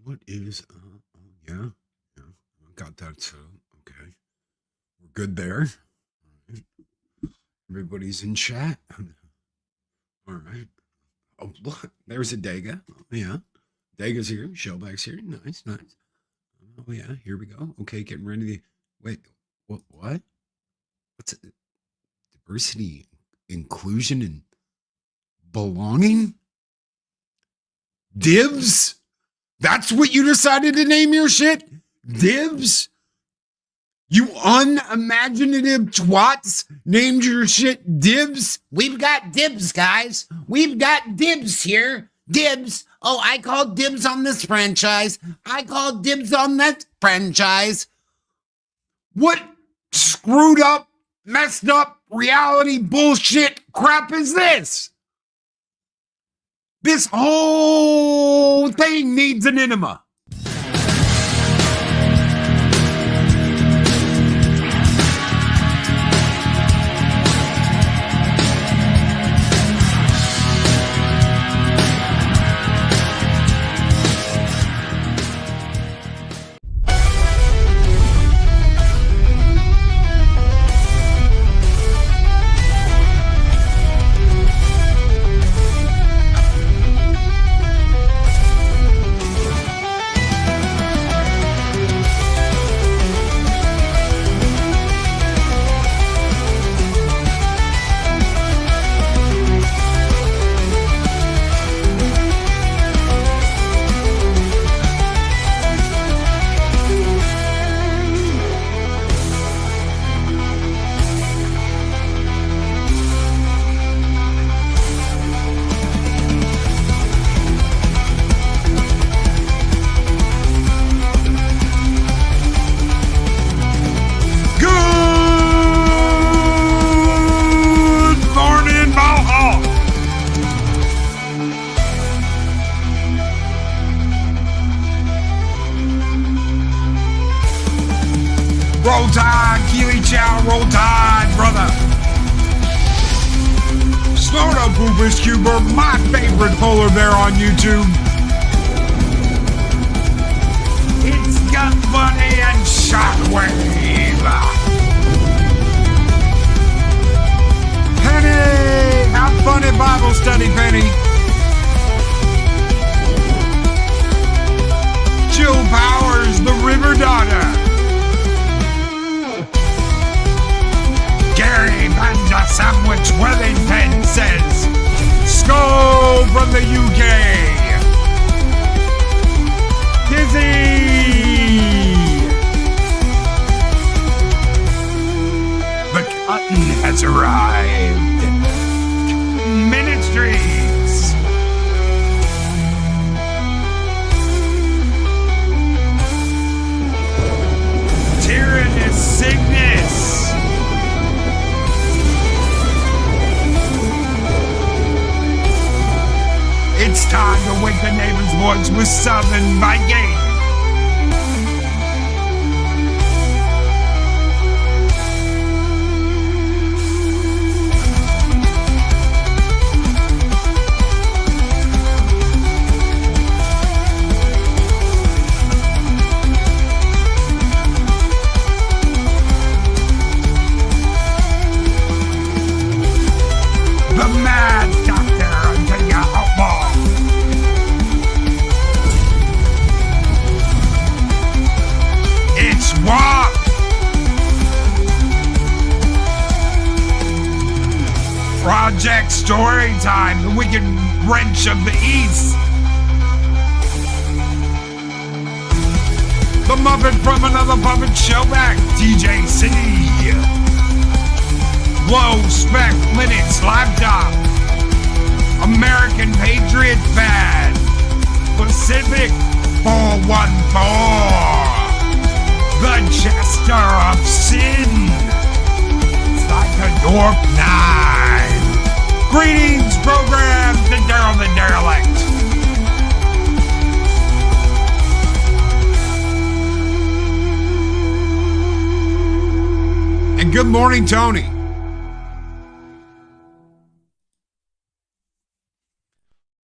What is, yeah, yeah, got that too. Okay. We're good there. All right. Everybody's in chat. All right. Oh, look, there's a Dega. Oh, yeah. Dega's here. Shellback's here. Nice, nice. Oh, yeah. Here we go. Okay, getting ready to. Wait, what? What's it? Diversity, inclusion, and belonging? Divs? That's what you decided to name your shit? Divs? You unimaginative twats named your shit Dibs? We've got dibs, guys. We've got dibs here. Dibs. Oh, I call dibs on this franchise. I call dibs on that franchise. What screwed up, messed up reality bullshit crap is this? This whole thing needs an enema. Roll Tide, Keely Chow, roll tide, brother. Snorto Poopus Cuber, my favorite polar bear on YouTube. It's Gun Bunny and Shockwave. Penny, have fun at Bible study, Penny. Jill Powers, the River Daughter. Gary Banja Sandwich Wellington says, Skull from the UK. Dizzy. The cotton has arrived. Ministries. Tyrannous Cygnus. It's time to wake the neighbor's voice with Southern Viking. The Mad Doctor until you outlaw. It's WAP! Project Storytime, the wicked wrench of the East. The Muppet from another puppet showback, TJ City. Low Spec Linux Laptop. American Patriot Bad. Pacific 414. The Jester of Sin. Like a Dorp 9. Greetings, programs, and Daryl the Derelict. And good morning, Tony.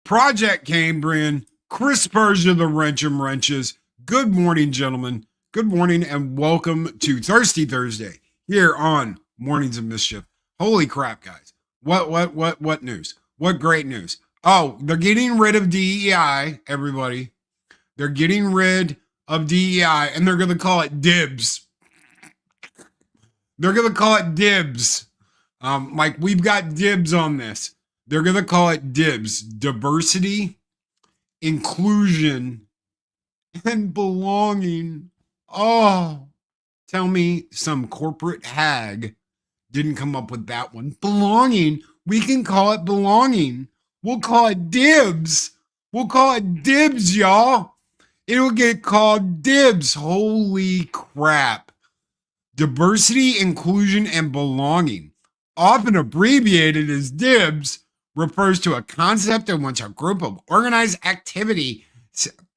Project Cambrian, Chris Persia, the Wrench'em Wrenches. Good morning, gentlemen. Good morning, and welcome to Thirsty Thursday here on Mornings of Mischief. Holy crap, guys. What news? What great news. Oh, they're getting rid of DEI, everybody. They're getting rid of DEI, and they're going to call it dibs. They're going to call it dibs. Like, we've got dibs on this. They're going to call it dibs. Diversity, inclusion, and belonging. Oh, tell me some corporate hag didn't come up with that one. Belonging. We can call it belonging. We'll call it dibs. We'll call it dibs, y'all. It'll get called dibs. Holy crap. Diversity, inclusion, and belonging, often abbreviated as DIBS, refers to a concept in which a group of organized activity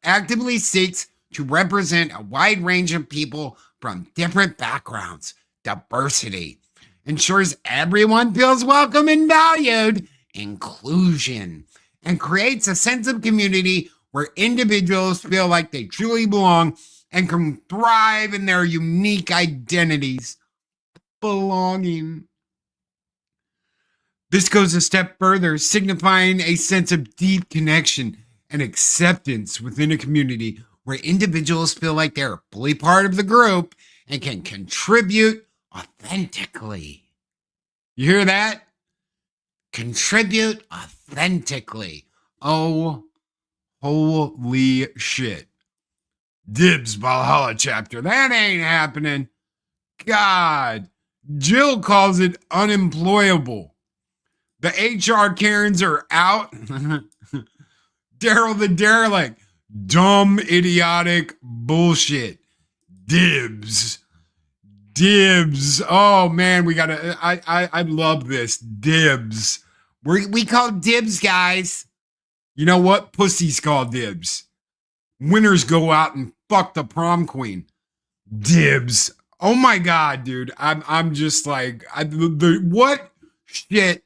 actively seeks to represent a wide range of people from different backgrounds. Diversity ensures everyone feels welcome and valued. Inclusion, and creates a sense of community where individuals feel like they truly belong and can thrive in their unique identities. Belonging. This goes a step further, signifying a sense of deep connection and acceptance within a community where individuals feel like they're fully part of the group and can contribute authentically. You hear that? Contribute authentically. Oh, holy shit. Dibs Valhalla chapter. That ain't happening. God. Jill calls it unemployable. The HR Karens are out. Daryl the derelict. Dumb, idiotic bullshit. Dibs. Dibs. Oh man, we gotta. I love this. Dibs. We call dibs, guys. You know what? Pussies call dibs. Winners go out and fuck the prom queen. Dibs. Oh my god, dude. I'm just like, what shit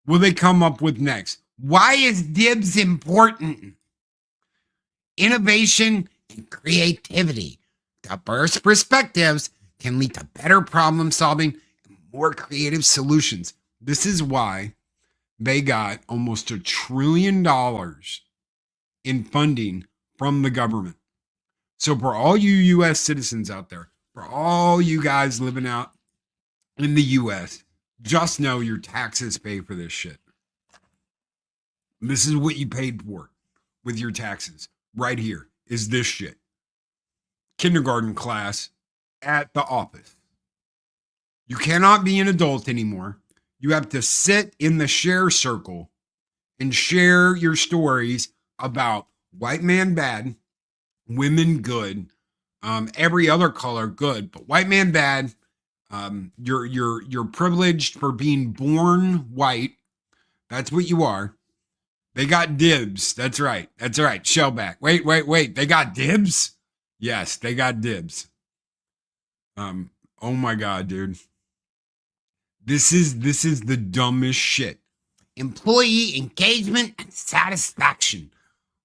will they come up with next? Why is dibs important? Innovation and creativity. Diverse perspectives can lead to better problem solving and more creative solutions. This is why they got almost $1 trillion in funding from the government. So for all you U.S. citizens out there, for all you guys living out in the U.S., just know your taxes pay for this shit. This is what you paid for with your taxes. Right here is this shit. Kindergarten class at the office. You cannot be an adult anymore. You have to sit in the share circle and share your stories about white man bad, women good, every other color good, but white man bad. You're privileged for being born white. That's what you are. They got dibs. That's right. That's right. Shellback. Wait. They got dibs? Yes, they got dibs. Oh my God, dude. This is the dumbest shit. Employee engagement and satisfaction.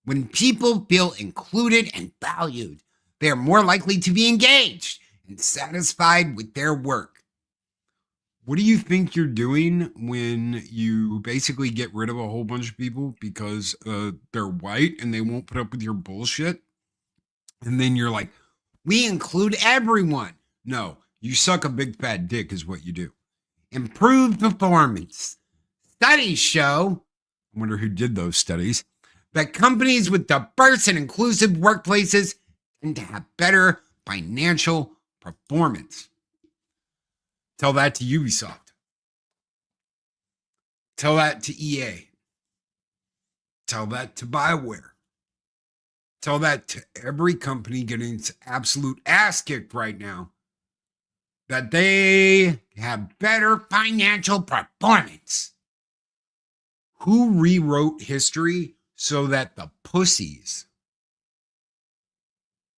When people feel included and valued, they are more likely to be engaged and satisfied with their work. What do you think you're doing when you basically get rid of a whole bunch of people because they're white and they won't put up with your bullshit? And then you're like, we include everyone. No, you suck a big fat dick is what you do. Improved performance. Studies show, I wonder who did those studies, that companies with diverse and inclusive workplaces tend to have better financial performance. Tell that to Ubisoft. Tell that to EA. Tell that to BioWare. Tell that to every company getting its absolute ass kicked right now, that they have better financial performance. Who rewrote history so that the pussies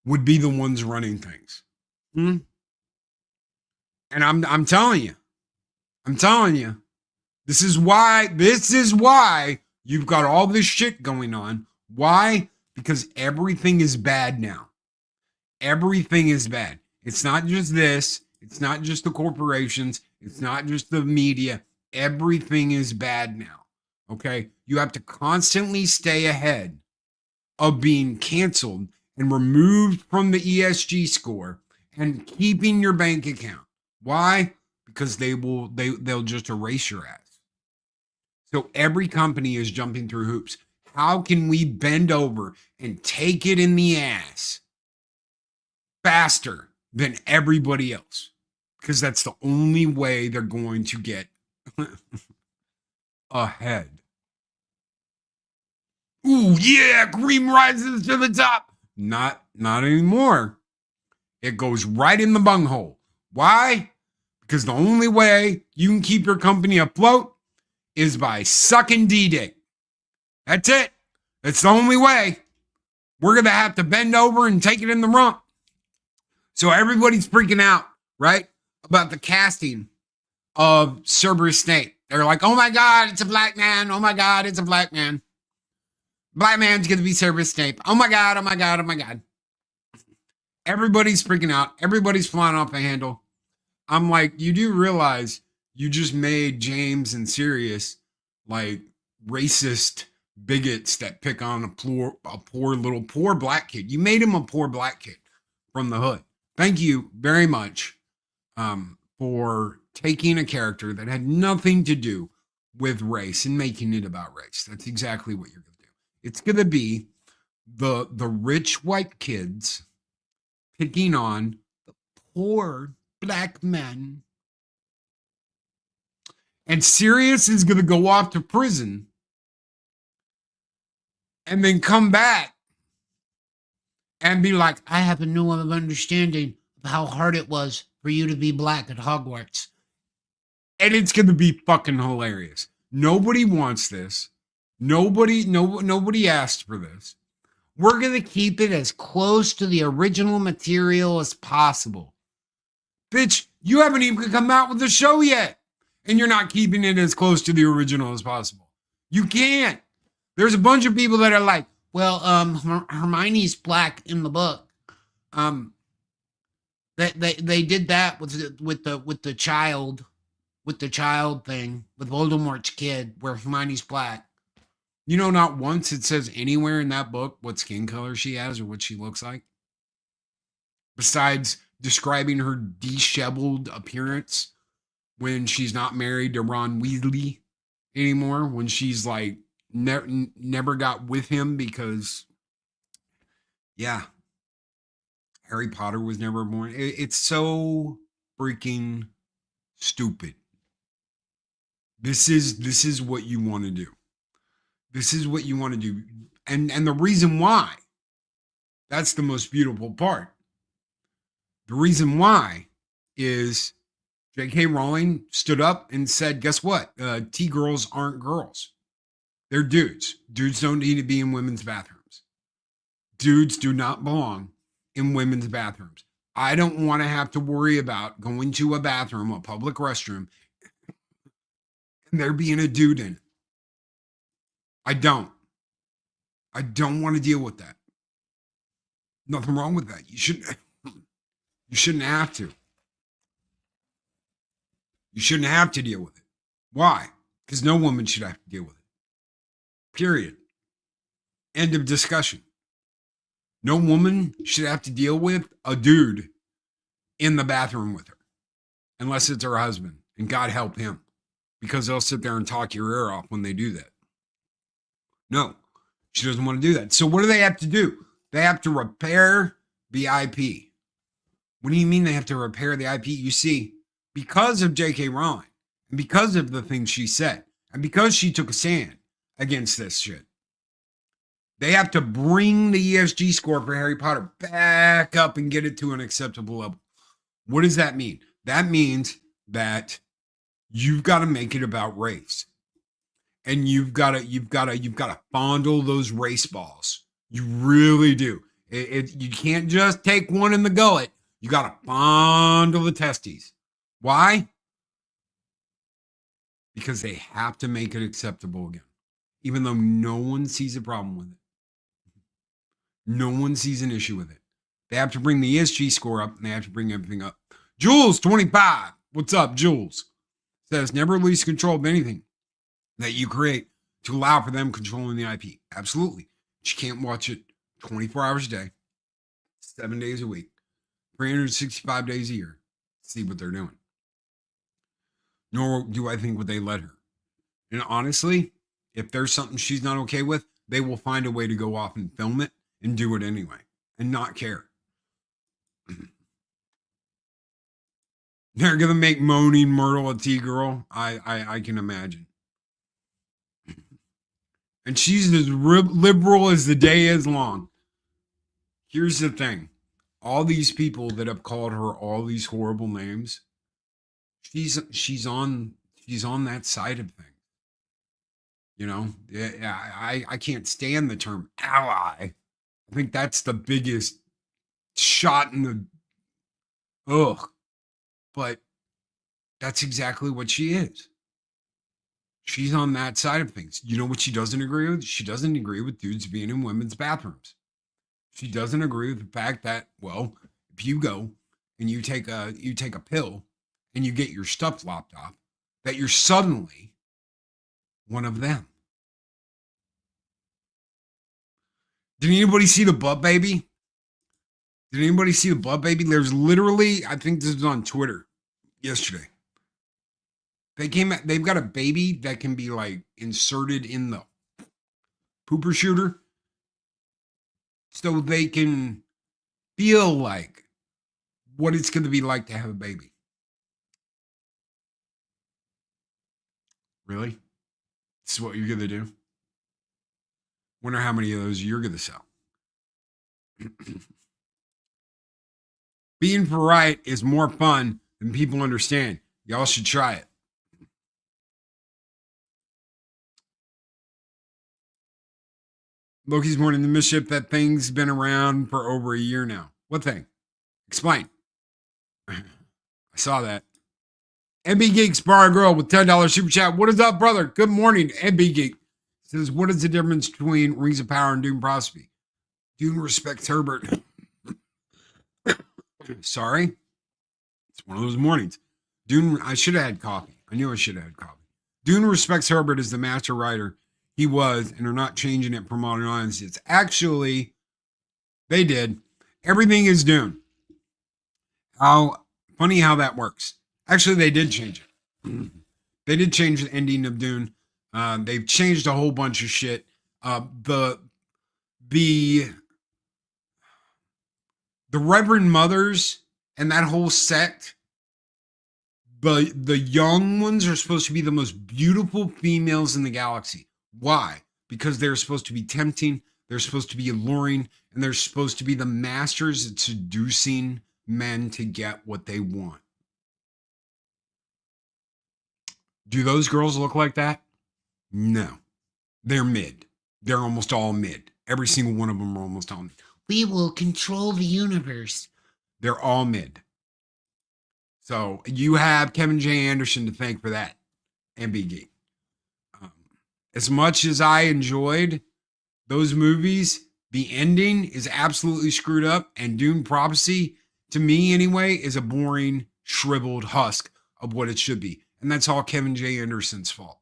would be the ones running things? And I'm telling you, this is why you've got all this shit going on Why? Because everything is bad now. Everything is bad. It's not just this. It's not just the corporations. It's not just the media. Everything is bad now. Okay. You have to constantly stay ahead of being canceled and removed from the ESG score and keeping your bank account. Why? Because they'll just erase your ass. So every company is jumping through hoops. How can we bend over and take it in the ass faster than everybody else? Because that's the only way they're going to get ahead. Ooh, yeah, cream rises to the top. Not anymore. It goes right in the bunghole. Why? Because the only way you can keep your company afloat is by sucking D-Dick. That's it. That's the only way. We're going to have to bend over and take it in the rump. So everybody's freaking out, right? About the casting of Cerberus Snape. They're like, oh my God, it's a black man. Oh my God, it's a black man. Black man's going to be Cerberus Snape. Oh my God, oh my God, oh my God. Everybody's freaking out. Everybody's flying off the handle. I'm like, you do realize you just made James and Sirius like racist bigots that pick on a poor black kid. You made him a poor black kid from the hood. Thank you very much for taking a character that had nothing to do with race and making it about race. That's exactly what you're going to do. It's going to be the rich white kids picking on the poor black men. And Sirius is going to go off to prison and then come back and be like, I have a new understanding of how hard it was for you to be black at Hogwarts. And it's going to be fucking hilarious. Nobody wants this. Nobody asked for this. We're going to keep it as close to the original material as possible. Bitch, you haven't even come out with the show yet. And you're not keeping it as close to the original as possible. You can't. There's a bunch of people that are like, well, Hermione's black in the book. They did that with the child thing, with Voldemort's kid, where Hermione's black. You know, not once it says anywhere in that book what skin color she has or what she looks like. Besides describing her disheveled appearance when she's not married to Ron Weasley anymore, when she's like never got with him because, yeah, Harry Potter was never born. It's so freaking stupid. This is what you want to do. This is what you want to do. And the reason why, that's the most beautiful part. The reason why is J.K. Rowling stood up and said, guess what? T-girls aren't girls. They're dudes. Dudes don't need to be in women's bathrooms. Dudes do not belong in women's bathrooms. I don't want to have to worry about going to a bathroom, a public restroom, and there being a dude in it. I don't want to deal with that. Nothing wrong with that. You shouldn't have to. You shouldn't have to deal with it. Why? Because no woman should have to deal with it. Period. End of discussion. No woman should have to deal with a dude in the bathroom with her. Unless it's her husband. And God help him. Because they'll sit there and talk your ear off when they do that. No. She doesn't want to do that. So what do they have to do? They have to repair the IP. What do you mean they have to repair the IP? You see, because of J.K. Rowling, and because of the things she said, and because she took a stand against this shit, they have to bring the ESG score for Harry Potter back up and get it to an acceptable level. What does that mean? That means that you've got to make it about race. And you've got to fondle those race balls. You really do. You can't just take one in the gullet. You got to fondle the testes. Why? Because they have to make it acceptable again. Even though no one sees a problem with it. No one sees an issue with it. They have to bring the ESG score up and they have to bring everything up. Jules 25. What's up, Jules? Says never release control of anything that you create to allow for them controlling the IP. Absolutely. But you can't watch it 24 hours a day, 7 days a week, 365 days a year. See what they're doing. Nor do I think would they let her. And honestly, if there's something she's not okay with, they will find a way to go off and film it and do it anyway and not care. They're gonna make moaning Myrtle a T-girl. I can imagine. And she's as liberal as the day is long. Here's the thing. All these people that have called her all these horrible names, she's on that side of things. You know, I can't stand the term ally. I think that's the biggest shot in the ugh. But that's exactly what she is. She's on that side of things. You know what she doesn't agree with? She doesn't agree with dudes being in women's bathrooms. She doesn't agree with the fact that, well, if you go and you take a pill and you get your stuff lopped off, that you're suddenly one of them. Did anybody see the butt baby? Did anybody see the butt baby? There's literally, I think this was on Twitter yesterday. They've got a baby that can be like inserted in the pooper shooter so they can feel like what it's going to be like to have a baby. Really? This is what you're going to do? Wonder how many of those you're going to sell. Being for right is more fun than people understand. Y'all should try it. Loki's Morning the Mischief, that thing's been around for over a year now. What thing? Explain. I saw that. MB Geeks Bar Girl with $10 super chat. What is up, brother? Good morning, MB Geek. Says, what is the difference between Rings of Power and Dune Prophecy? Dune respects Herbert. Sorry. It's one of those mornings. Dune, I should have had coffee. I knew I should have had coffee. Dune respects Herbert as the master writer he was, and are not changing it for modern audiences. Actually, they did. Everything is Dune. How funny how that works. Actually, they did change it. They did change the ending of Dune. They've changed a whole bunch of shit. The Reverend Mothers and that whole sect, the young ones are supposed to be the most beautiful females in the galaxy. Why? Because they're supposed to be tempting, they're supposed to be alluring, and they're supposed to be the masters at seducing men to get what they want. Do those girls look like that? No. They're mid. They're almost all mid. Every single one of them are almost all mid. We will control the universe. They're all mid. So you have Kevin J. Anderson to thank for that, MBG. As much as I enjoyed those movies, the ending is absolutely screwed up, and Dune Prophecy, to me anyway, is a boring, shriveled husk of what it should be. And that's all Kevin J. Anderson's fault.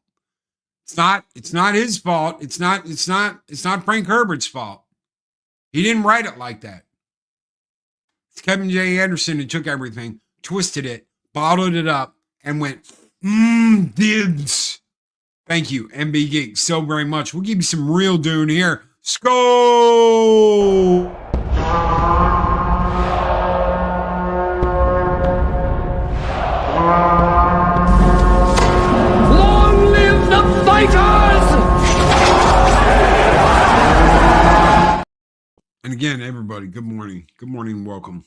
It's not his fault. It's not Frank Herbert's fault. He didn't write it like that. It's Kevin J. Anderson who took everything, twisted it, bottled it up, and went, dibs. Thank you, MB Geek, so very much. We'll give you some real Dune here. Skull! Long live the fighters! And again, everybody, good morning. Good morning, welcome.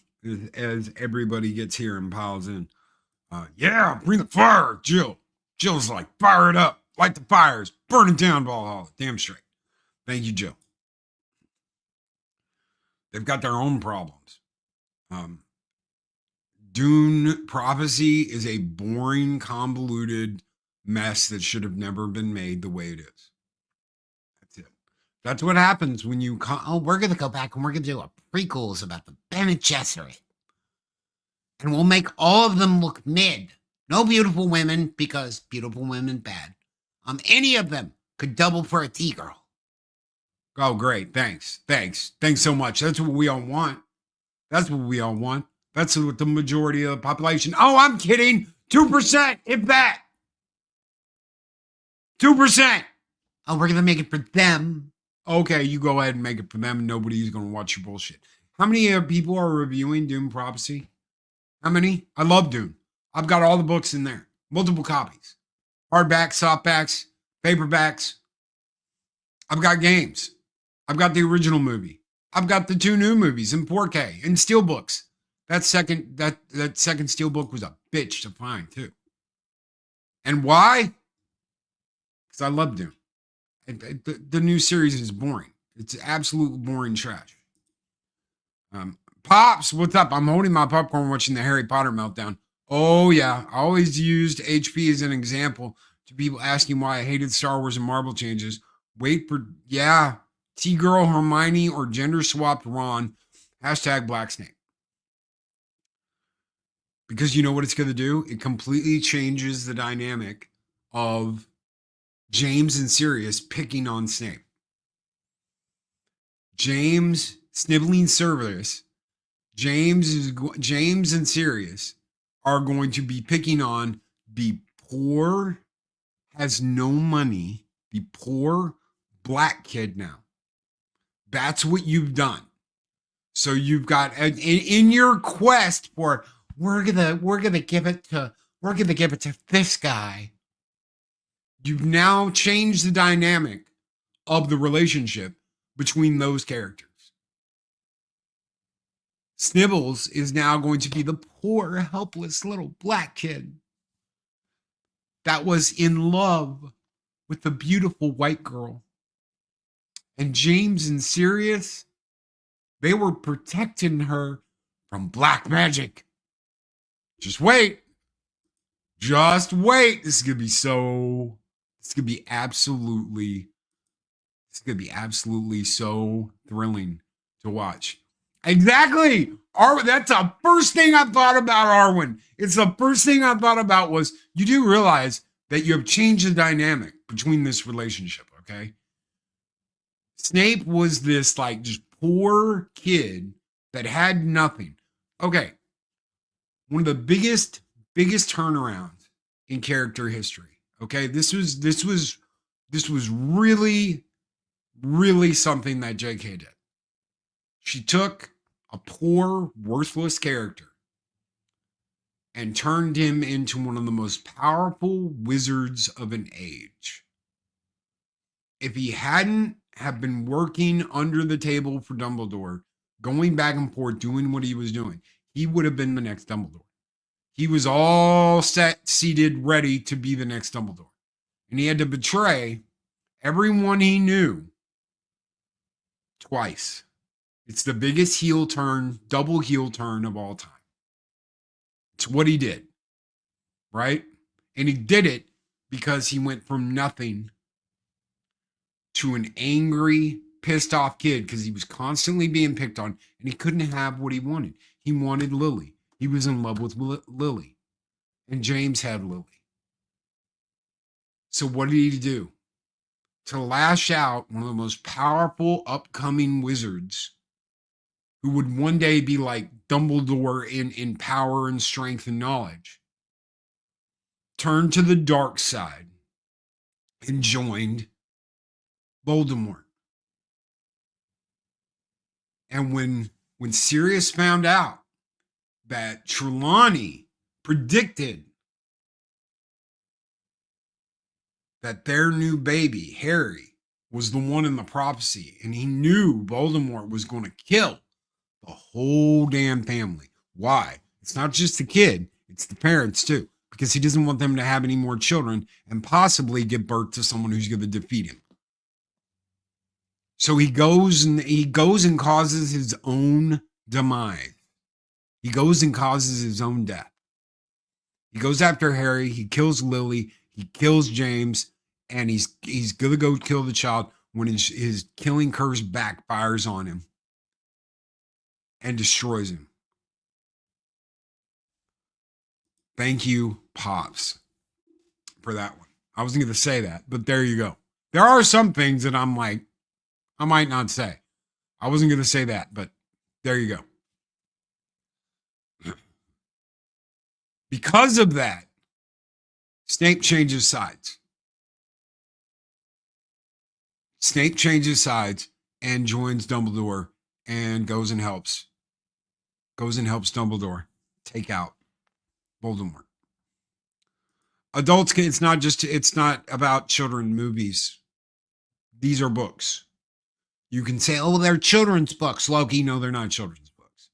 As everybody gets here and piles in. Yeah, bring the fire, Jill. Jill's like, fire it up. Light the fires. Burn it down, Valhalla. Damn straight. Thank you, Jill. They've got their own problems. Dune Prophecy is a boring, convoluted mess that should have never been made the way it is. That's it. That's what happens when you Oh, we're gonna go back and we're gonna do a prequels about the Bene Gesserit. And we'll make all of them look mid. No beautiful women, because beautiful women bad. Any of them could double for a T-girl. Oh, great. Thanks so much. That's what we all want. That's what the majority of the population. Oh, I'm kidding. 2%, if that. 2%. Oh, we're gonna make it for them. Okay, you go ahead and make it for them. Nobody's going to watch your bullshit. How many people are reviewing Dune Prophecy? How many? I love Dune. I've got all the books in there. Multiple copies. Hardbacks, softbacks, paperbacks. I've got games. I've got the original movie. I've got the 2 new movies in 4K and steelbooks. That second steelbook was a bitch to find too. And why? Because I love Dune. The new series is boring. It's absolute boring trash. Pops, what's up? I'm holding my popcorn watching the Harry Potter meltdown. Oh, yeah. I always used HP as an example to people asking why I hated Star Wars and Marvel changes. Wait for, yeah, T-Girl Hermione or gender-swapped Ron. Hashtag Black Snake. Because you know what it's going to do? It completely changes the dynamic of James and Sirius picking on Snape. James, sniveling Sirius, James and Sirius are going to be picking on the poor, has no money, the poor black kid now. That's what you've done. So you've got in your quest for we're gonna give it to this guy. You've now changed the dynamic of the relationship between those characters. Snibbles is now going to be the poor, helpless little black kid that was in love with the beautiful white girl. And James and Sirius, they were protecting her from black magic. Just wait. Just wait. This is going to be absolutely so thrilling to watch. Exactly. That's the first thing I thought about Arwen. It's the first thing I thought about was you do realize that you have changed the dynamic between this relationship, okay? Snape was this like just poor kid that had nothing. Okay. One of the biggest turnarounds in character history. Okay. This was really, really something that JK did. She took a poor, worthless character and turned him into one of the most powerful wizards of an age. If he hadn't have been working under the table for Dumbledore, going back and forth, doing what he was doing, he would have been the next Dumbledore. He was all set, seated, ready to be the next Dumbledore. And he had to betray everyone he knew twice. It's the biggest heel turn, double heel turn of all time. It's what he did, right? And he did it because he went from nothing to an angry, pissed off kid because he was constantly being picked on and he couldn't have what he wanted. He wanted Lily. He was in love with Lily. And James had Lily. So what did he do? To lash out, one of the most powerful upcoming wizards who would one day be like Dumbledore in power and strength and knowledge, turned to the dark side and joined Voldemort. And when Sirius found out that Trelawney predicted that their new baby, Harry, was the one in the prophecy, and he knew Voldemort was going to kill the whole damn family. Why? It's not just the kid, it's the parents too, because he doesn't want them to have any more children and possibly give birth to someone who's going to defeat him. So he goes and causes his own demise. He goes and causes his own death. He goes after Harry, he kills Lily, he kills James, and he's going to go kill the child. when his killing curse backfires on him and destroys him. Thank you, Pops, for that one. I wasn't going to say that, but there you go. There are some things that I'm like, I might not say. I wasn't going to say that, but there you go. Because of that, Snape changes sides. Snape changes sides and joins Dumbledore and goes and helps Dumbledore take out Voldemort. Adults can, it's not about children movies. These are books. You can say, oh, they're children's books, Loki. No, they're not children's books.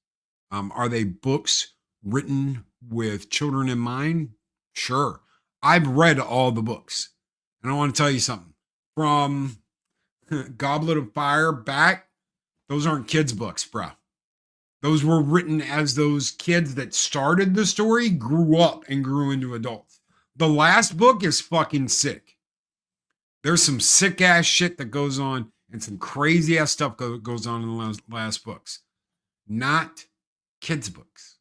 Are they books written with children in mind? Sure. I've read all the books. And I want to tell you something. From Goblet of Fire back, those aren't kids' books, bro. Those were written as those kids that started the story grew up and grew into adults. The last book is fucking sick. There's some sick ass shit that goes on and some crazy ass stuff goes on in the last books. Not kids' books.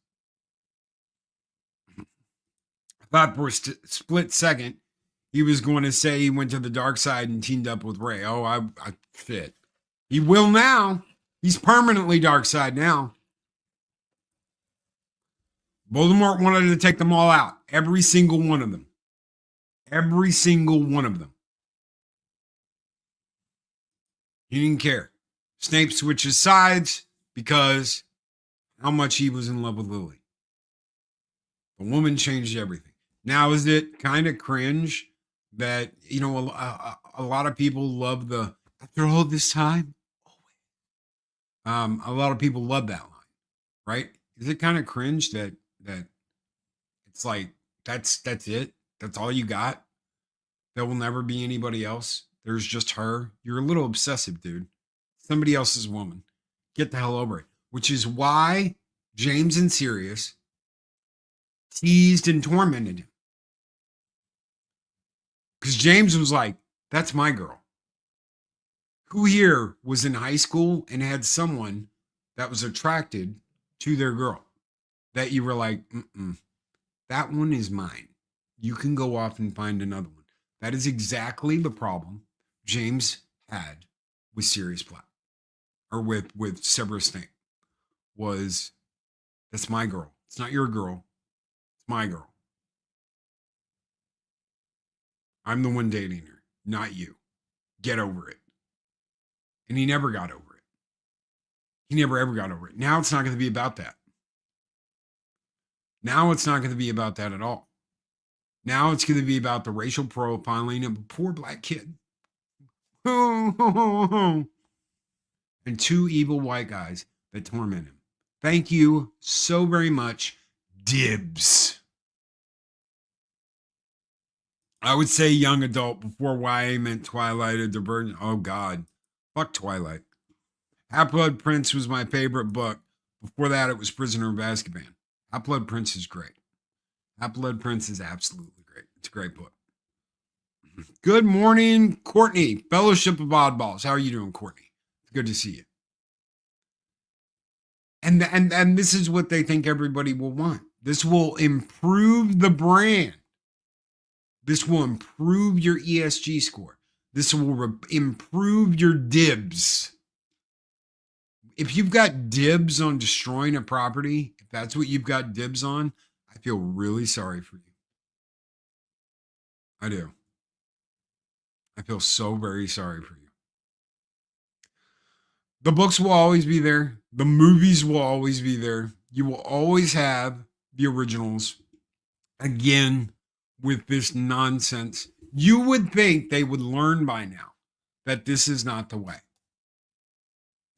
I thought for a split second he was going to say he went to the dark side and teamed up with Rey. Oh, I fit. He will now. He's permanently dark side now. Voldemort wanted to take them all out. Every single one of them. Every single one of them. He didn't care. Snape switches sides because how much he was in love with Lily. The woman changed everything. Now, is it kind of cringe that, you know, a lot of people love the, after all this time? A lot of people love that line, right? Is it kind of cringe that it's like, that's it? That's all you got? There will never be anybody else? There's just her? You're a little obsessive, dude. Somebody else's woman. Get the hell over it. Which is why James and Sirius teased and tormented him. Because James was like, that's my girl. Who here was in high school and had someone that was attracted to their girl? That you were like, that one is mine. You can go off and find another one. That is exactly the problem James had with Sirius Black. Or with Severus Snape. Was, that's my girl. It's not your girl. It's my girl. I'm the one dating her, not you. Get over it. And he never got over it. He never ever got over it. Now it's not going to be about that. Now it's not going to be about that at all. Now it's going to be about the racial profiling of a poor black kid. And two evil white guys that torment him. Thank you so very much, Dibs. I would say young adult before YA meant Twilight or Divergent. Oh, God. Fuck Twilight. Half-Blood Prince was my favorite book. Before that, it was Prisoner of Azkaban. Half-Blood Prince is great. Half-Blood Prince is absolutely great. It's a great book. Good morning, Courtney. Fellowship of Oddballs. How are you doing, Courtney? It's good to see you. And this is what they think everybody will want. This will improve the brand. This will improve your ESG score. This will improve your dibs. If you've got dibs on destroying a property, if that's what you've got dibs on, I feel really sorry for you. I do. I feel so very sorry for you. The books will always be there. The movies will always be there. You will always have the originals. Again, with this nonsense. You would think they would learn by now that this is not the way.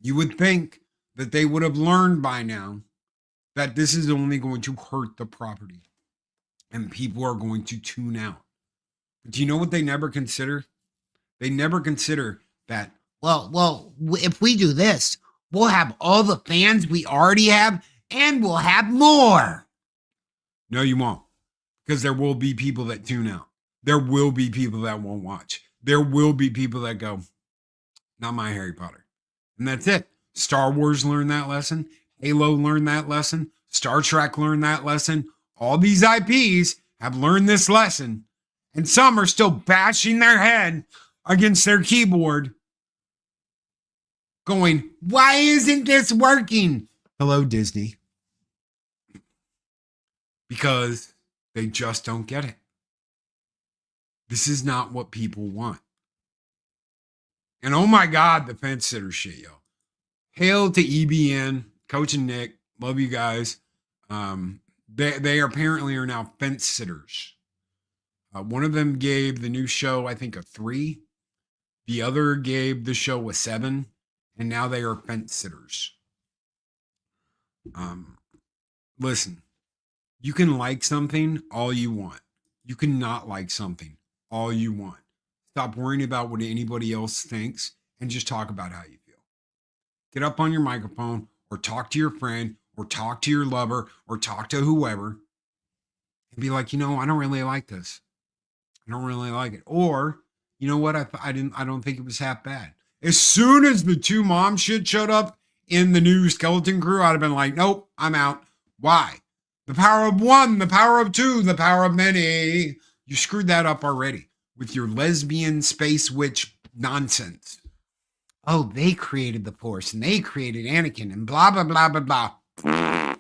You would think that they would have learned by now that this is only going to hurt the property and people are going to tune out. But do you know what they never consider? They never consider that, Well, if we do this, we'll have all the fans we already have and we'll have more. no, you won't. Because there will be people that tune out. There will be people that won't watch. There will be people that go, not my Harry Potter. And that's it. Star Wars learned that lesson. Halo learned that lesson. Star Trek learned that lesson. All these IPs have learned this lesson. And some are still bashing their head against their keyboard, going, why isn't this working? Hello, Disney. Because they just don't get it. This is not what people want. And oh my God, the fence sitter shit, yo. Hail to EBN, Coach and Nick. Love you guys. They apparently are now fence sitters. One of them gave the new show, I think, a 3. The other gave the show a 7. And now they are fence sitters. Listen, you can like something all you want. You can not like something all you want. Stop worrying about what anybody else thinks and just talk about how you feel. Get up on your microphone or talk to your friend or talk to your lover or talk to whoever and be like, I don't really like this. I don't really like it. Or, you know what? I don't think it was half bad. As soon as the 2 mom shit showed up in the new Skeleton Crew, I'd have been like, nope, I'm out. Why? The power of 1, the power of 2, the power of many. You screwed that up already with your lesbian space witch nonsense. Oh, they created the Force and they created Anakin and blah, blah, blah, blah, blah.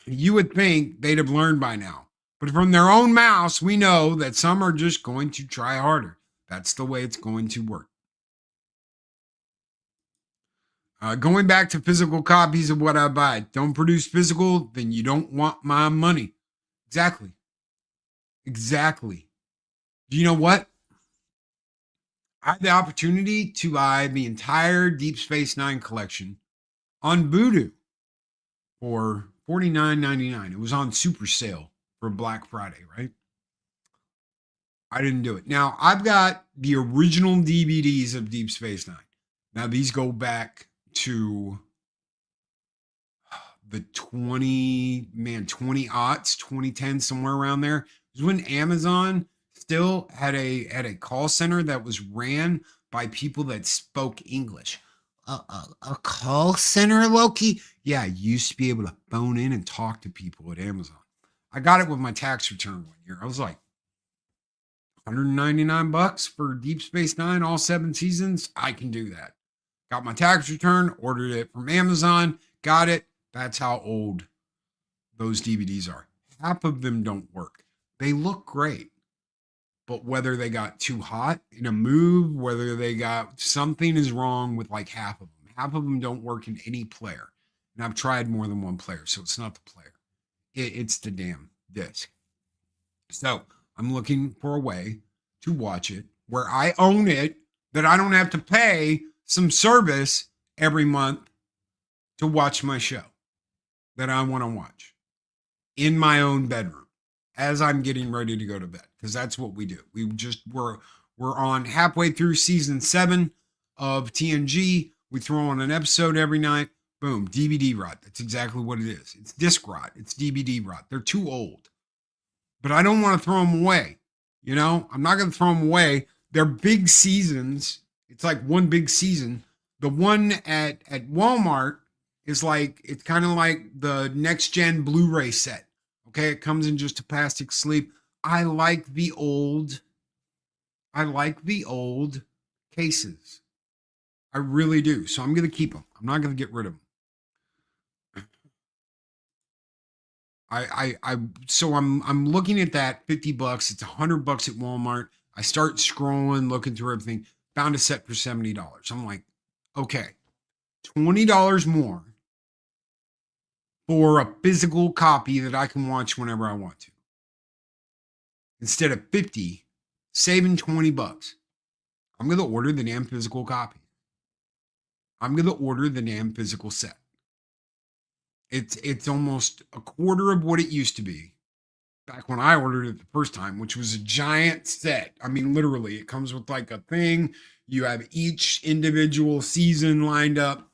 You would think they'd have learned by now. But from their own mouths, we know that some are just going to try harder. That's the way it's going to work. Going back to physical copies of what I buy. Don't produce physical, then you don't want my money. Exactly. Do you know what? I had the opportunity to buy the entire Deep Space Nine collection on Voodoo for $49.99. It was on super sale for Black Friday, right? I didn't do it. Now, I've got the original DVDs of Deep Space Nine. Now, these go back to the 20-aughts, 2010, somewhere around there. It was when Amazon still had a call center that was ran by people that spoke English. A call center, Loki? Yeah, you used to be able to phone in and talk to people at Amazon. I got it with my tax return one year. I was like, $199 for Deep Space Nine, all 7 seasons. I can do that. Got my tax return, ordered it from Amazon, got it. That's how old those DVDs are. Half of them don't work. They look great. But whether they got too hot in a move, whether they got something is wrong with like half of them. Half of them don't work in any player. And I've tried more than one player, so it's not the player. It's the damn disc. So I'm looking for a way to watch it where I own it, that I don't have to pay some service every month to watch my show that I want to watch in my own bedroom as I'm getting ready to go to bed, because that's what we do. We're on halfway through season 7 of TNG. We throw on an episode every night. Boom, DVD rot. That's exactly what it is. It's disc rot. It's DVD rot. They're too old. But I don't want to throw them away. I'm not going to throw them away. They're big seasons. It's like one big season. The one at Walmart is like, it's kind of like the next gen Blu-ray set. Okay, it comes in just a plastic sleeve. I like the old cases. I really do. So I'm going to keep them. I'm not going to get rid of them. So I'm looking at that $50. It's $100 at Walmart. I start scrolling, looking through everything. Found a set for $70. I'm like, okay, $20 more for a physical copy that I can watch whenever I want to. Instead of $50, saving $20. I'm going to order the damn physical copy. I'm going to order the damn physical set. It's almost a quarter of what it used to be back when I ordered it the first time, which was a giant set. I mean, literally, it comes with like a thing. You have each individual season lined up.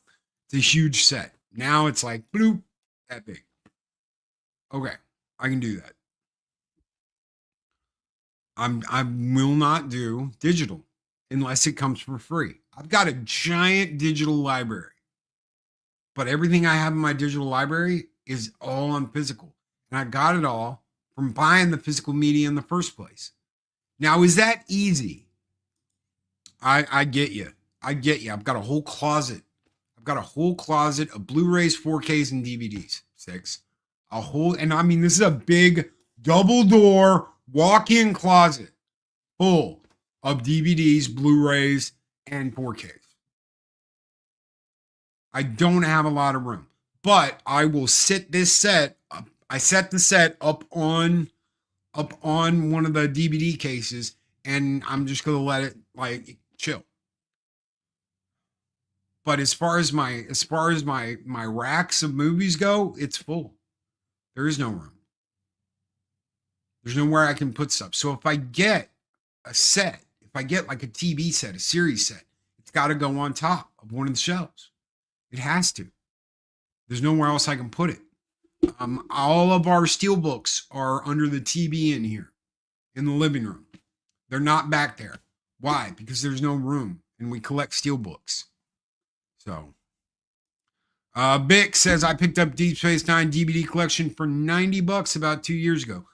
It's a huge set. Now it's like, bloop, that big. Okay, I can do that. I will not do digital unless it comes for free. I've got a giant digital library, but everything I have in my digital library is all on physical. And I got it all from buying the physical media in the first place. Now, is that easy? I get you. I get you. I've got a whole closet. I've got a whole closet of Blu-rays, 4Ks, and DVDs. 6. A whole, and I mean, this is a big double door walk-in closet full of DVDs, Blu-rays, and 4Ks. I don't have a lot of room, but I will sit this set up. I set the set up on one of the DVD cases, and I'm just gonna let it like chill. But as far as my racks of movies go, it's full. There is no room. There's nowhere I can put stuff. So if I get a set, if I get like a TV set, a series set, it's got to go on top of one of the shelves. It has to. There's nowhere else I can put it. All of our steel books are under the TV in here, in the living room. They're not back there. Why? Because there's no room, and we collect steel books. So, Bick says, I picked up Deep Space Nine DVD collection for $90 about 2 years ago.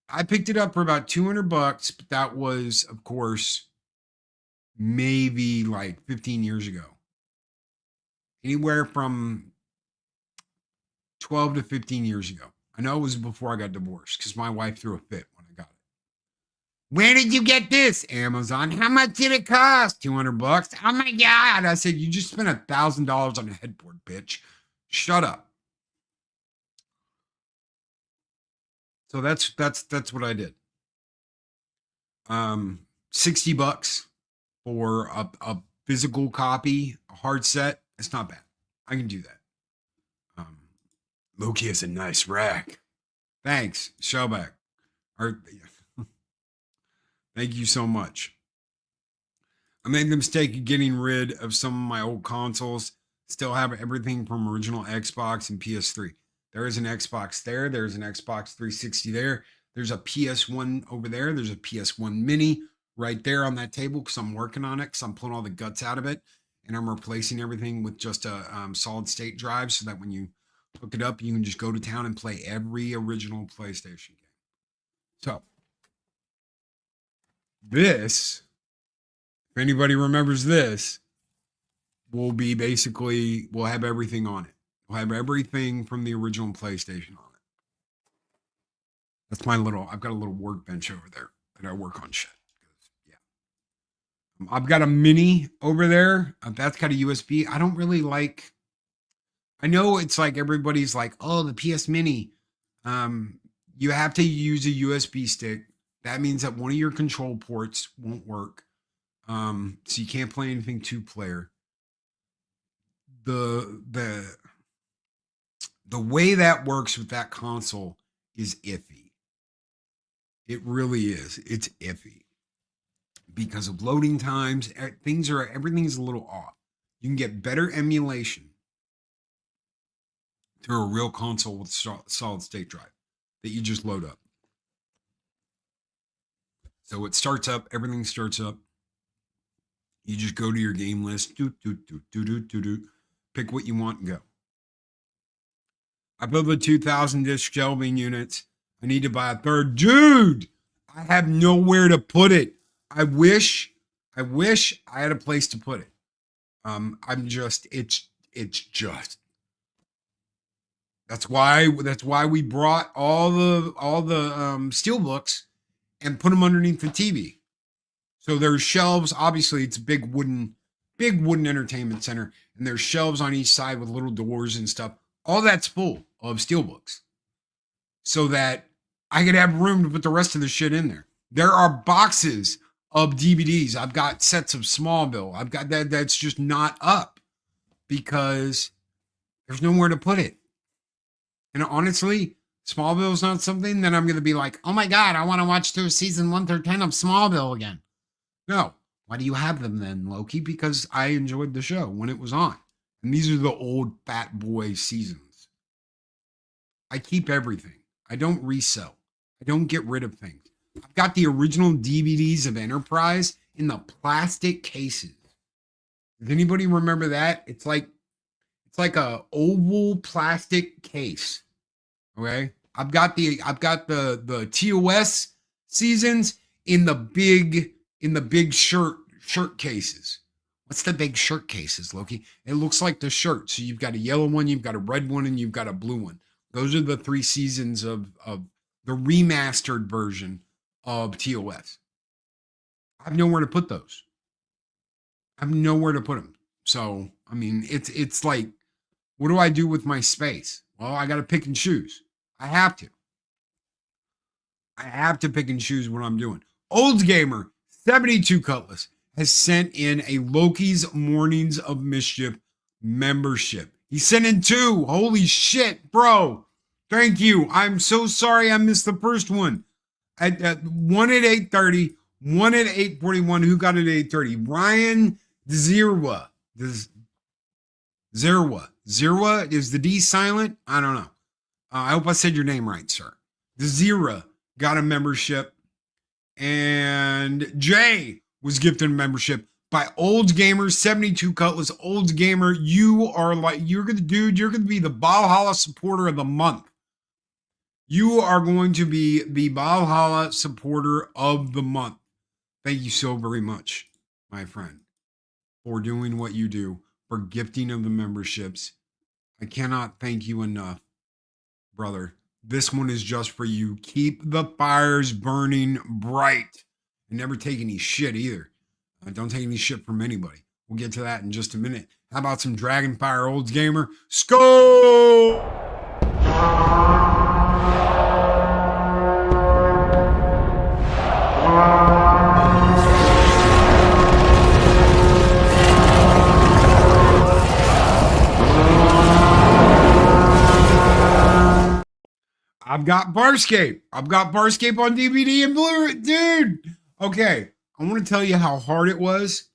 I picked it up for about $200, but that was, of course, maybe like 15 years ago. Anywhere from 12 to 15 years ago. I know it was before I got divorced because my wife threw a fit when I got it. Where did you get this? Amazon. How much did it cost? $200. Oh my God. I said, you just spent $1,000 on a headboard, bitch. Shut up. So that's what I did. $60 for a physical copy, a hard set. It's not bad. I can do that. Loki has a nice rack. Thanks, Shellback. Thank you so much. I made the mistake of getting rid of some of my old consoles. Still have everything from original Xbox and PS3. There is an Xbox there. There's an Xbox 360 there. There's a PS1 over there. There's a PS1 mini right there on that table because I'm working on it because I'm pulling all the guts out of it. And I'm replacing everything with just a solid state drive so that when you hook it up, you can just go to town and play every original PlayStation game. So this, if anybody remembers this, will be basically, we'll have everything on it. We'll have everything from the original PlayStation on it. That's my I've got a little workbench over there that I work on shit. Yeah. I've got a mini over there. That's got a USB. I don't really like, I know it's like everybody's like, oh, the PS Mini. You have to use a USB stick. That means that one of your control ports won't work. So you can't play anything two-player. The way that works with that console is iffy. It really is. It's iffy. Because of loading times, everything's a little off. You can get better emulation through a real console with solid state drive that you just load up. So it starts up, everything starts up. You just go to your game list, pick what you want and go. I built the 2,000 disc shelving units. I need to buy a third. Dude, I have nowhere to put it. I wish I had a place to put it. It's just. That's why we brought all the steel books and put them underneath the TV. So there's shelves. Obviously, it's a big wooden entertainment center, and there's shelves on each side with little doors and stuff. All that's full of steel books, so that I could have room to put the rest of the shit in there. There are boxes of DVDs. I've got sets of Smallville. I've got that's just not up because there's nowhere to put it. And honestly, Smallville is not something that I'm going to be like, oh my God, I want to watch through season 1 through 10 of Smallville again. No. Why do you have them then, Loki? Because I enjoyed the show when it was on. And these are the old fat boy seasons. I keep everything. I don't resell. I don't get rid of things. I've got the original DVDs of Enterprise in the plastic cases Does anybody remember that? It's like a oval plastic case. Okay. I've got the TOS seasons in the big shirt cases. What's the big shirt cases, Loki? It looks like the shirt. So you've got a yellow one, you've got a red one, and you've got a blue one. Those are the 3 seasons of the remastered version of TOS. I have nowhere to put those. I have nowhere to put them. So, I mean, it's like, what do I do with my space? Well, I got to pick and choose. I have to. I have to pick and choose what I'm doing. Old Gamer 72 Cutlass has sent in a Loki's Mornings of Mischief membership. He sent in 2. Holy shit, bro. Thank you. I'm so sorry I missed the first one. At one at 8:30, one at 8:41. Who got it at 8:30? Ryan Zirwa. Zirwa? Is the D silent? I don't know. I hope I said your name right, sir. The Zira got a membership. And Jay was gifted a membership by Old Gamer 72 Cutlass. Old Gamer, you're gonna be the Valhalla supporter of the month. You are going to be the Valhalla supporter of the month. Thank you so very much, my friend, for doing what you do, for gifting of the memberships. I cannot thank you enough, brother. This one is just for you. Keep the fires burning bright. And never take any shit either. Don't take any shit from anybody. We'll get to that in just a minute. How about some Dragonfire, Old Gamer? Skull! I've got Farscape. I've got Farscape on DVD and Blu-ray. Dude! Okay, I want to tell you how hard it was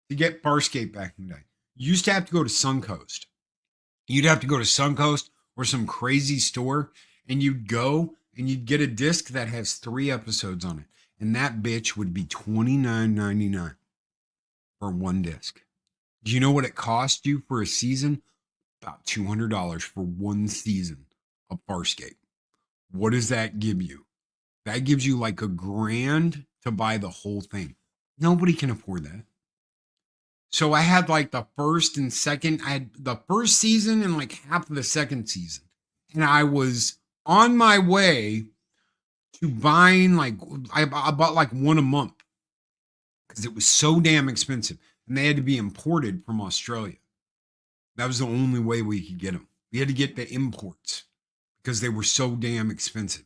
to get Farscape back in the day. You used to have to go to Suncoast. You'd have to go to Suncoast or some crazy store, and you'd go and you'd get a disc that has 3 episodes on it. And that bitch would be $29.99 for one disc. Do you know what it cost you for a season? About $200 for one season of Farscape. What does that give you? That gives you like $1,000 to buy the whole thing. Nobody can afford that. So I had like the first and second, I had the first season and like half of the second season. And I was on my way to buying I bought like one a month because it was so damn expensive. And they had to be imported from Australia. That was the only way we could get them. We had to get the imports because they were so damn expensive.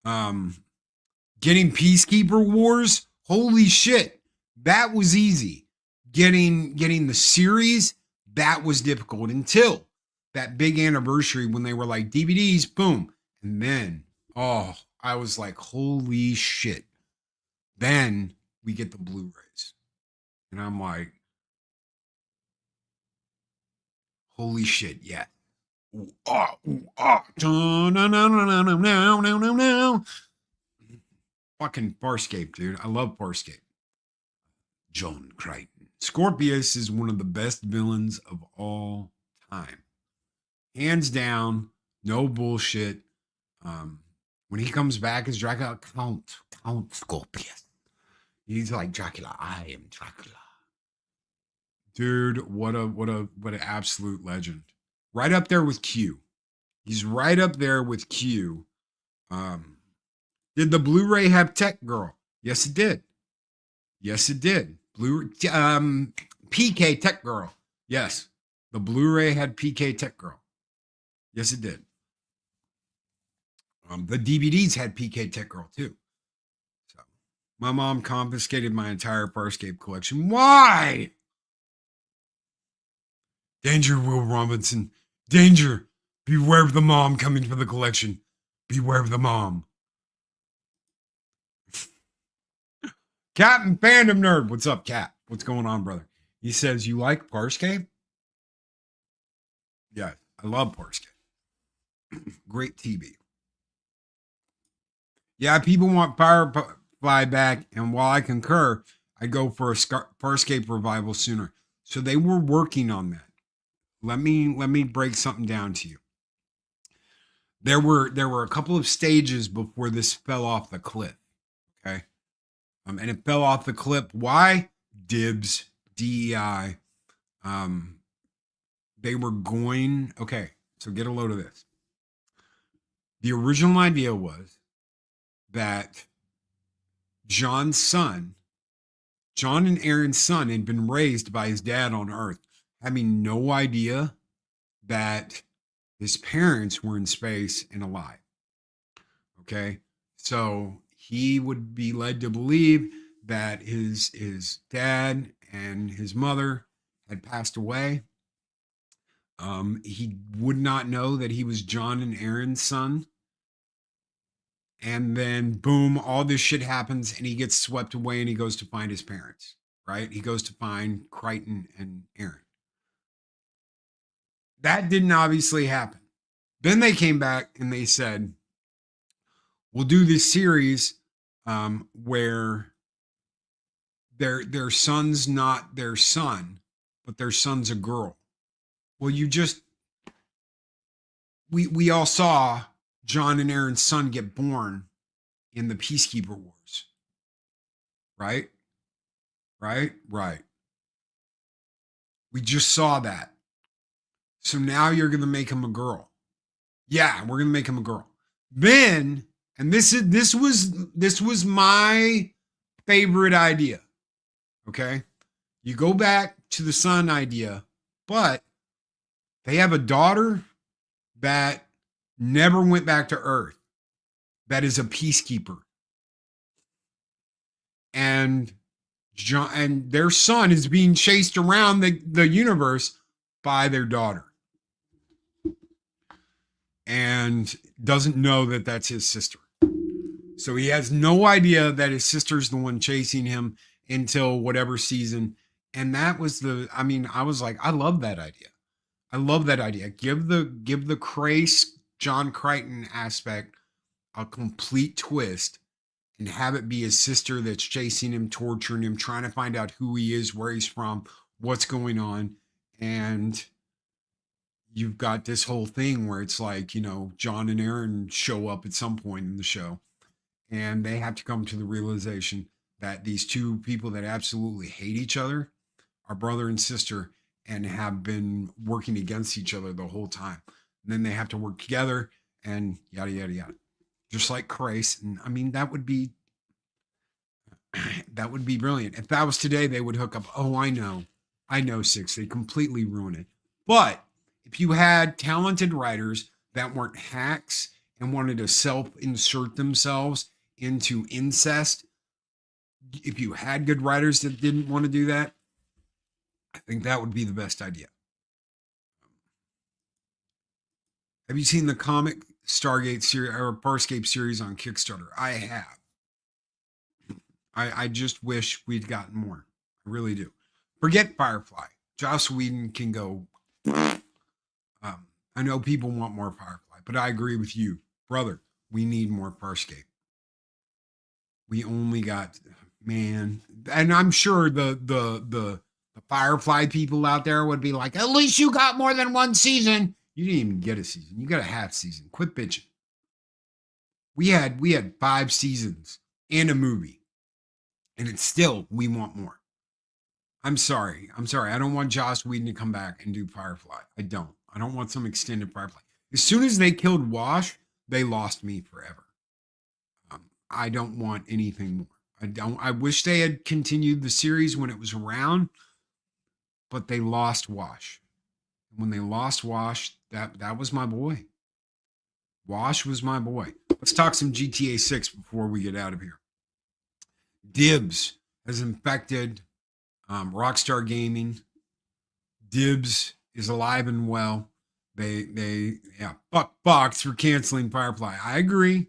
Getting Peacekeeper Wars, holy shit, that was easy. Getting the series, that was difficult until that big anniversary when they were like DVDs, boom. And then, I was like, holy shit. Then we get the Blu-rays. And I'm like, holy shit, yeah. Ooh, ah, ooh, ah. No, no, no, no, no, no, no, no, no, no. Fucking Farscape, dude. I love Farscape. John Crichton. Scorpius is one of the best villains of all time. Hands down, no bullshit. When he comes back as Dracula, Count Scorpius. He's like Dracula. I am Dracula. Dude, what an absolute legend. Right up there with Q. He's right up there with Q. Did the Blu-ray have Tech Girl? Yes, it did. Yes, it did. PK Tech Girl. Yes, the Blu-ray had PK Tech Girl. Yes, it did. The DVDs had PK Tech Girl too. So my mom confiscated my entire Farscape collection. Why? Danger, Will Robinson. Danger. Beware of the mom coming for the collection. Beware of the mom. Captain Fandom Nerd. What's up, Cap? What's going on, brother? He says, you like Farscape? Yeah, I love Farscape. Great TV. Yeah, people want Firefly back, and while I concur, I go for a Farscape revival sooner. So they were working on that. Let me break something down to you. There were a couple of stages before this fell off the cliff. Okay. And it fell off the cliff. Why? Dibs, DEI. They were going, okay, so get a load of this. The original idea was that John and Aaron's son had been raised by his dad on Earth, having no idea that his parents were in space and alive. Okay. So he would be led to believe that his dad and his mother had passed away. He would not know that he was John and Aaron's son. And then boom, all this shit happens and he gets swept away and he goes to find his parents, right? He goes to find Crichton and Aaron. That didn't obviously happen. Then they came back and they said, we'll do this series where their son's not their son, but their son's a girl. Well, we all saw John and Aaron's son get born in the Peacekeeper Wars. Right? Right? Right. We just saw that. So now you're going to make him a girl. Yeah, we're going to make him a girl. Then, and this was my favorite idea. Okay? You go back to the son idea, but they have a daughter that never went back to Earth, that is a peacekeeper. And John and their son is being chased around the universe by their daughter. And doesn't know that that's his sister. So he has no idea that his sister's the one chasing him until whatever season. And that was I was like, I love that idea. I love that idea. Give the Crace John Crichton aspect a complete twist and have it be his sister that's chasing him, torturing him, trying to find out who he is, where he's from, what's going on. And you've got this whole thing where it's like, John and Aaron show up at some point in the show and they have to come to the realization that these two people that absolutely hate each other are brother and sister and have been working against each other the whole time. And then they have to work together and yada, yada, yada. Just like Crace. And that would be brilliant. If that was today, they would hook up. Oh, I know, Six. They completely ruin it. But if you had talented writers that weren't hacks and wanted to self-insert themselves into incest, if you had good writers that didn't want to do that, I think that would be the best idea. Have you seen the comic Stargate series or Farscape series on Kickstarter? I have. I just wish we'd gotten more. I really do. Forget Firefly. Joss Whedon can go. I know people want more Firefly, but I agree with you, brother. We need more Farscape. We only got, man, and I'm sure the Firefly people out there would be like, at least you got more than one season. You didn't even get a season. You got a half season. Quit bitching. We had 5 seasons and a movie, and it's still, we want more. I'm sorry. I don't want Joss Whedon to come back and do Firefly. I don't want some extended Firefly. As soon as they killed Wash, they lost me forever. I don't want anything more. I wish they had continued the series when it was around, but they lost Wash. When they lost Wash, that was my boy. Wash was my boy. Let's talk some GTA 6 before we get out of here. Dibs has infected Rockstar Gaming. Dibs is alive and well. Fuck Fox for canceling Firefly. I agree.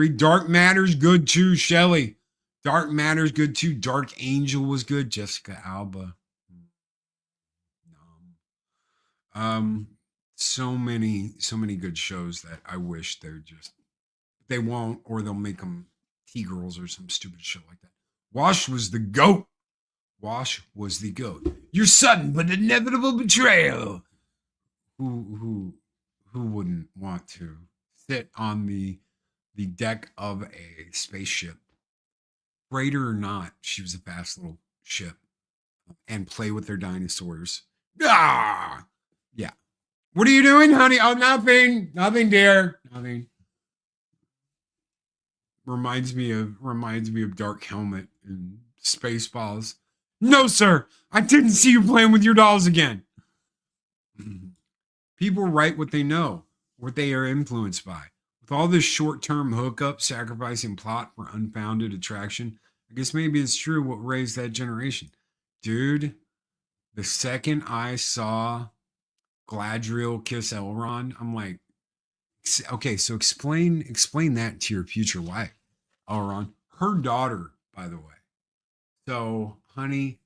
Dark Matter's good too, Shelly. Dark Matter's good too. Dark Angel was good. Jessica Alba. So many good shows that I wish they won't, or they'll make them T-Girls or some stupid shit like that. Wash was the GOAT. Wash was the GOAT. Your sudden but inevitable betrayal. Who wouldn't want to sit on the deck of a spaceship, freighter or not? She was a fast little ship, and play with their dinosaurs. Ah, yeah. What are you doing, honey? Oh, nothing, dear, nothing. Reminds me of Dark Helmet and Spaceballs. No, sir, I didn't see you playing with your dolls again. People write what they know, what they are influenced by. With all this short-term hookup, sacrificing plot for unfounded attraction, I guess maybe it's true what raised that generation. Dude, the second I saw Gladriel kiss Elrond, I'm like, okay, so explain that to your future wife, Elrond. Her daughter, by the way. So, honey,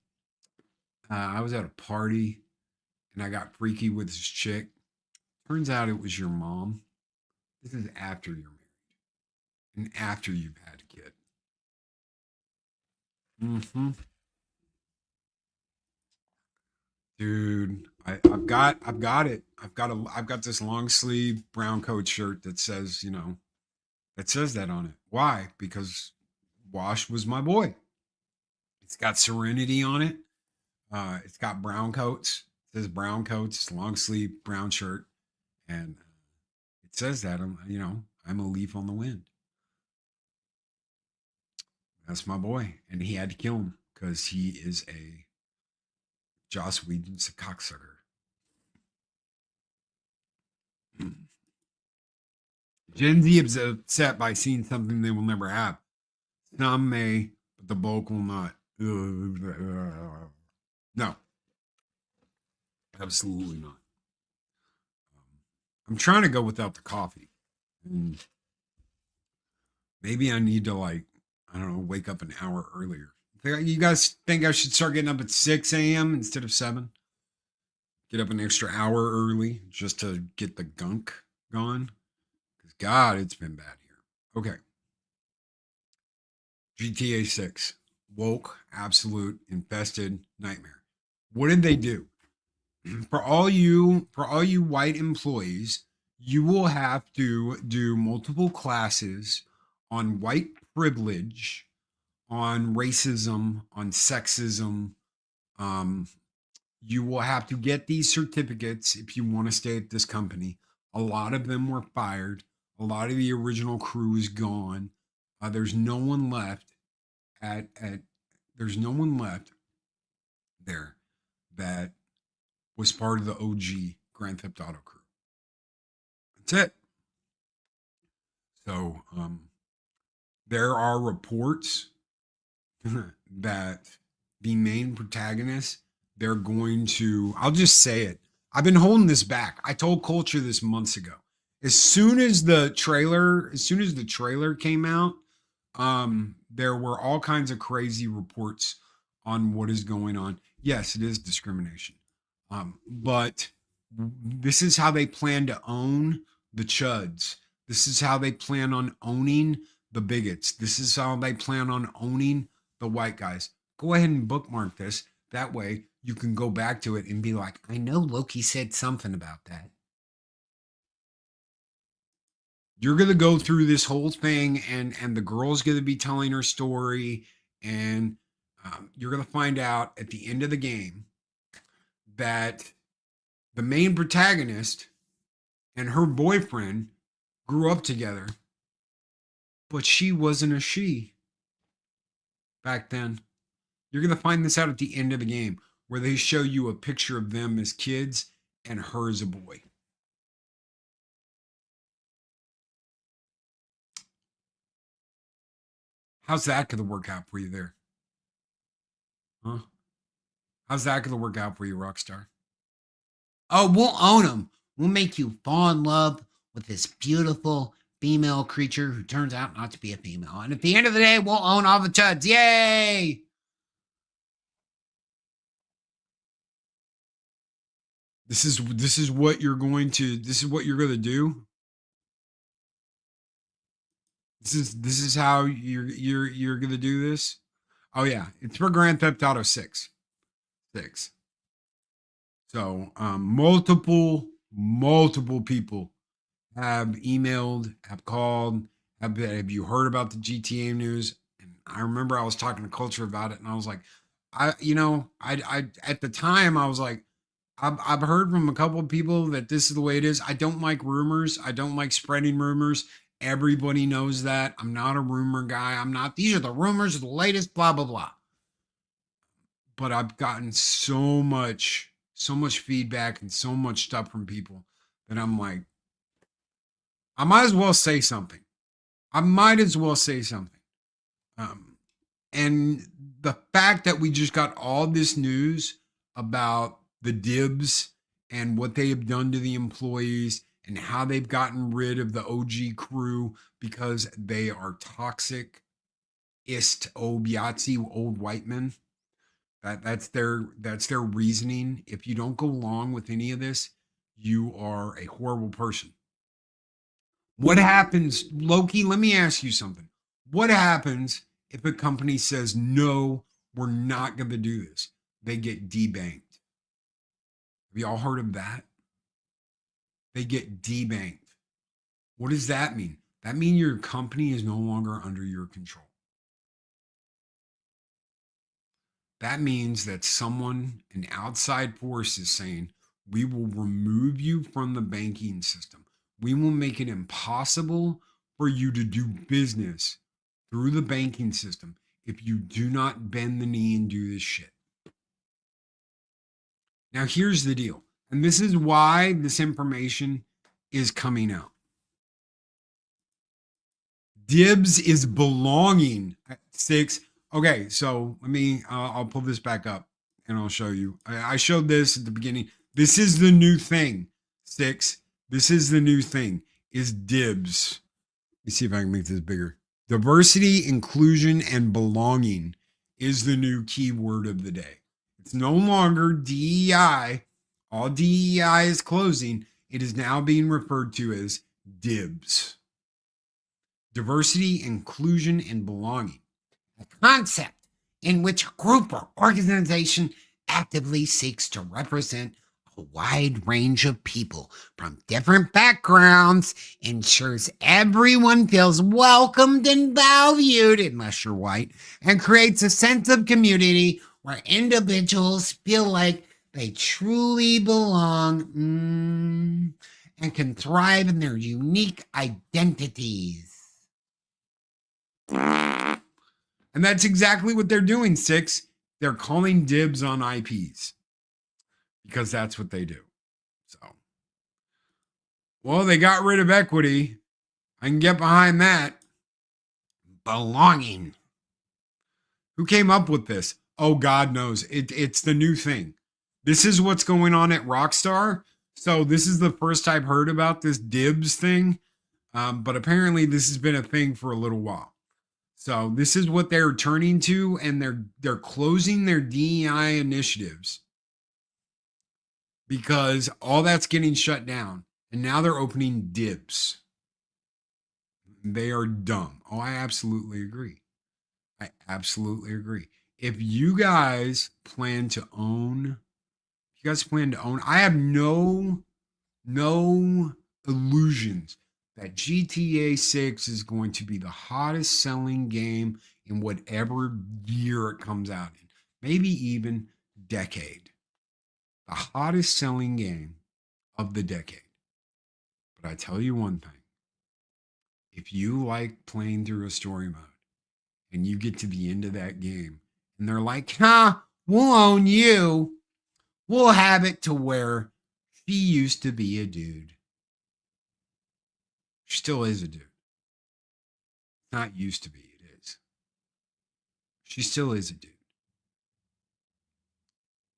I was at a party and I got freaky with this chick. Turns out it was your mom. This is after you're married and after you've had a kid. Mm-hmm. Dude, I've got it. I've got this long sleeve brown coat shirt that says, that says that on it. Why? Because Wash was my boy. It's got Serenity on it. It's got brown coats. It says brown coats. It's long sleeve brown shirt, and it says that I'm a leaf on the wind. That's my boy, and he had to kill him because he is a Joss Whedon's a cocksucker. Gen Z is upset by seeing something they will never have. Some may, but the bulk will not. No, absolutely not. I'm trying to go without the coffee. Maybe I need to, I don't know, wake up an hour earlier. You guys think I should start getting up at 6 a.m. instead of 7? Get up an extra hour early just to get the gunk gone? Because, God, it's been bad here. Okay. GTA 6. Woke, absolute, infested nightmare. What did they do? For all you white employees, you will have to do multiple classes on white privilege, on racism, on sexism. You will have to get these certificates if you want to stay at this company. A lot of them were fired. A lot of the original crew is gone. There's no one left there's no one left there that was part of the OG Grand Theft Auto crew. That's it. So there are reports that the main protagonist, they're going to, I'll just say it. I've been holding this back. I told Culture this months ago. As soon as the trailer came out, there were all kinds of crazy reports on what is going on. Yes, it is discrimination. But this is how they plan to own the chuds. This is how they plan on owning the bigots. This is how they plan on owning the white guys. Go ahead and bookmark this. That way you can go back to it and be like, I know Loki said something about that. You're going to go through this whole thing and the girl's going to be telling her story. And you're going to find out at the end of the game that the main protagonist and her boyfriend grew up together, but she wasn't a she back then. You're going to find this out at the end of the game where they show you a picture of them as kids and her as a boy. How's that going to work out for you there? Huh? How's that going to work out for you, Rockstar? Oh, we'll own them. We'll make you fall in love with this beautiful female creature who turns out not to be a female. And at the end of the day, we'll own all the chuds. Yay! This is what you're going to do. This is how you're going to do this. Oh yeah, it's for Grand Theft Auto 6. So multiple people have emailed, have called, have you heard about the GTA news? And I remember I was talking to Culture about it, and I was like, I at the time I was like, I've heard from a couple of people that this is the way it is. I don't like rumors. I don't like spreading rumors. Everybody knows that. I'm not a rumor guy. I'm not. These are the rumors of the latest. Blah blah blah. But I've gotten so much feedback and so much stuff from people that I'm like, I might as well say something. And the fact that we just got all this news about the dibs and what they have done to the employees and how they've gotten rid of the OG crew because they are toxic, old white men. That's their reasoning. If you don't go along with any of this, you are a horrible person. What happens, Loki? Let me ask you something. What happens if a company says, no, we're not going to do this? They get debanked. Have you all heard of that? They get debanked. What does that mean? That means your company is no longer under your control. That means that someone, an outside force, is saying, we will remove you from the banking system. We will make it impossible for you to do business through the banking system if you do not bend the knee and do this shit. Now, here's the deal. And this is why this information is coming out. Dibs is belonging at 6. Okay, so I'll pull this back up and I'll show you. I showed this at the beginning. This is the new thing, 6. This is the new thing, is dibs. Let me see if I can make this bigger. Diversity, inclusion, and belonging is the new keyword of the day. It's no longer DEI. All DEI is closing. It is now being referred to as dibs. Diversity, inclusion, and belonging. A concept in which a group or organization actively seeks to represent a wide range of people from different backgrounds, ensures everyone feels welcomed and valued, unless you're white, and creates a sense of community where individuals feel like they truly belong and can thrive in their unique identities. And that's exactly what they're doing, 6. They're calling dibs on IPs because that's what they do. So, well, they got rid of equity. I can get behind that. Belonging. Who came up with this? Oh, God knows. It's the new thing. This is what's going on at Rockstar. So this is the first I've heard about this dibs thing. But apparently this has been a thing for a little while. So this is what they're turning to, and they're closing their DEI initiatives because all that's getting shut down, and now they're opening dibs. They are dumb. Oh, I absolutely agree. If you guys plan to own, I have no illusions that GTA 6 is going to be the hottest selling game in whatever year it comes out in, maybe even decade. The hottest selling game of the decade. But I tell you one thing. If you like playing through a story mode and you get to the end of that game and they're like, we'll own you. We'll have it to where she used to be a dude. She still is a dude. Not used to be, it is. She still is a dude.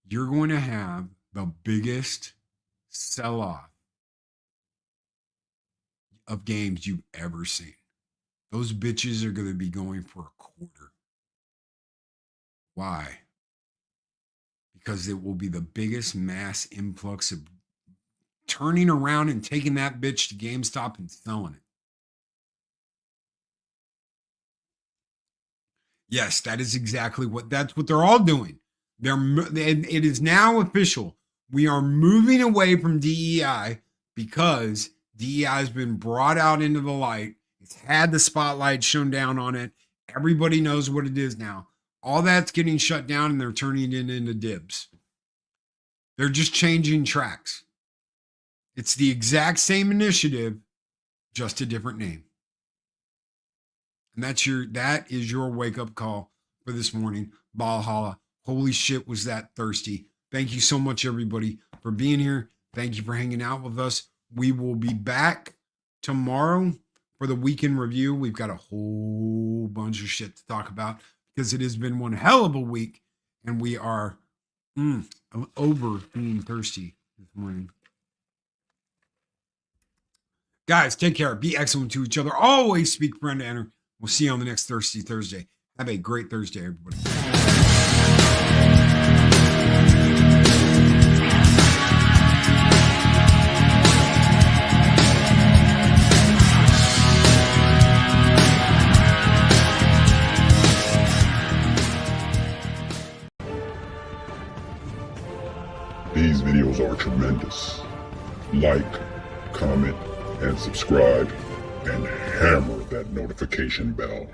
You're going to have the biggest sell-off of games you've ever seen. Those bitches are going to be going for a quarter. Why? Because it will be the biggest mass influx of turning around and taking that bitch to GameStop and selling it. Yes, that is exactly that's what they're all doing. It is now official. We are moving away from DEI because DEI has been brought out into the light. It's had the spotlight shone down on it. Everybody knows what it is now. All that's getting shut down and they're turning it into dibs. They're just changing tracks. It's the exact same initiative, just a different name. And that is your wake-up call for this morning. Valhalla. Holy shit, was that thirsty. Thank you so much, everybody, for being here. Thank you for hanging out with us. We will be back tomorrow for the weekend review. We've got a whole bunch of shit to talk about because it has been one hell of a week, and we are over being thirsty this morning. Guys, take care. Be excellent to each other. Always speak friend to enter. We'll see you on the next Thirsty Thursday. Have a great Thursday, everybody. These videos are tremendous. Like, comment, and subscribe, and hammer that notification bell.